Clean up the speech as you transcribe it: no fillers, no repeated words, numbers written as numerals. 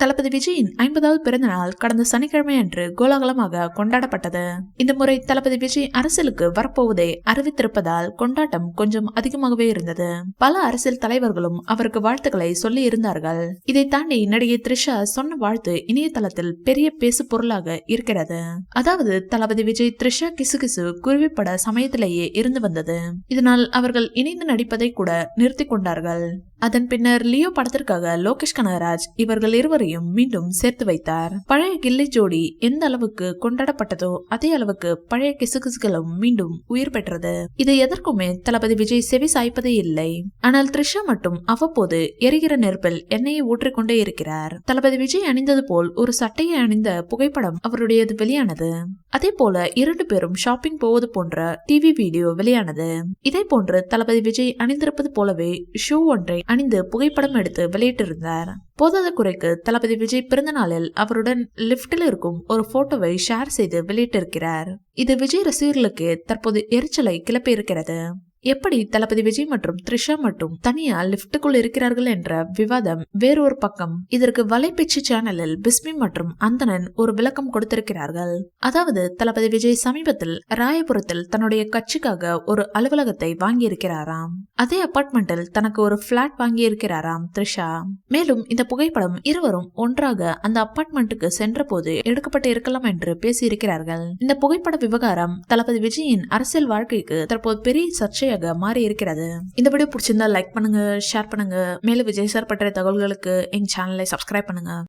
தளபதி விஜயின் 50வது பிறந்த நாள் கடந்த சனிக்கிழமை அன்று கோலாகலமாக கொண்டாடப்பட்டது. இந்த முறை தளபதி விஜய் அரசியலுக்கு வரப்போவதை அறிவித்திருப்பதால் கொண்டாட்டம் கொஞ்சம் அதிகமாகவே இருந்தது. பல அரசியல் தலைவர்களும் அவருக்கு வாழ்த்துக்களை சொல்லி இருந்தார்கள். இதை தாண்டி நடிகை த்ரிஷா சொன்ன வாழ்த்து இணையதளத்தில் பெரிய பேசு பொருளாக இருக்கிறது. அதாவது தளபதி விஜய் த்ரிஷா கிசுகிசு குருவிப்பட சமயத்திலேயே இருந்து வந்தது. இதனால் அவர்கள் இணைந்து நடிப்பதை கூட நிறுத்தி கொண்டார்கள். அதன் பின்னர் லியோ படத்திற்காக லோகேஷ் கனகராஜ் இவர்கள் இருவரையும் மீண்டும் சேர்த்து வைத்தார். பழைய கில்லி ஜோடி எந்த அளவுக்கு கொண்டாடப்பட்டதோ அதே அளவுக்கு பழைய கிசுகிசுகளும் மீண்டும் உயிர் பெற்றது. இது எதற்குமே தளபதி விஜய் செவி சாய்ப்பதே இல்லை. ஆனால் த்ரிஷா மட்டும் அவ்வப்போது எரிகிற நெருப்பில் எண்ணெயை ஊற்றிக்கொண்டே இருக்கிறார். தளபதி விஜய் அணிந்தது போல் ஒரு சட்டையை அணிந்த புகைப்படம் அவருடையது வெளியானது. அதே போல 2 பேரும் ஷாப்பிங் போவது போன்ற டிவி வீடியோ வெளியானது. இதே போன்று தளபதி விஜய் அணிந்திருப்பது போலவே ஷூ ஒன்றை அணிந்து புகைப்படம் எடுத்து வெளியிட்டிருந்தார். போதாத குறைக்கு தளபதி விஜய் பிறந்த நாளில் அவருடன் லிப்டில் இருக்கும் ஒரு போட்டோவை ஷேர் செய்து வெளியிட்டிருக்கிறார். இது விஜய் ரசிகர்களுக்கு தற்போது எரிச்சலை கிளப்பி இருக்கிறது. எப்படி தளபதி விஜய் மற்றும் த்ரிஷா மட்டும் தனியா லிப்டுக்குள் இருக்கிறார்கள் என்ற விவாதம் வேறொரு பக்கம். இதற்கு வலைப்பேச்சு சேனலில் பிஸ்மி மற்றும் அந்தணன் ஒரு விளக்கம் கொடுத்திருக்கிறார்கள். அதாவது தளபதி விஜய் சமீபத்தில் ராயபுரத்தில் தன்னுடைய கட்சிக்காக ஒரு அலுவலகத்தை வாங்கி இருக்கிறாராம். அதே அபார்ட்மெண்டில் தனக்கு ஒரு பிளாட் வாங்கி இருக்கிறாராம் த்ரிஷா. மேலும் இந்த புகைப்படம் இருவரும் ஒன்றாக அந்த அபார்ட்மெண்ட்டுக்கு சென்ற போது எடுக்கப்பட்டு இருக்கலாம் என்று பேசியிருக்கிறார்கள். இந்த புகைப்பட விவகாரம் தளபதி விஜயின் அரசியல் வாழ்க்கைக்கு தற்போது பெரிய சர்ச்சை மாறி இருக்கிறது. இந்த வீடியோ பிடிச்சிருந்தா லைக் பண்ணுங்க, ஷேர் பண்ணுங்க. மேலும் விஜய் சார் பற்றிய தகவல்களுக்கு எங்க சேனலை சப்ஸ்கிரைப் பண்ணுங்க.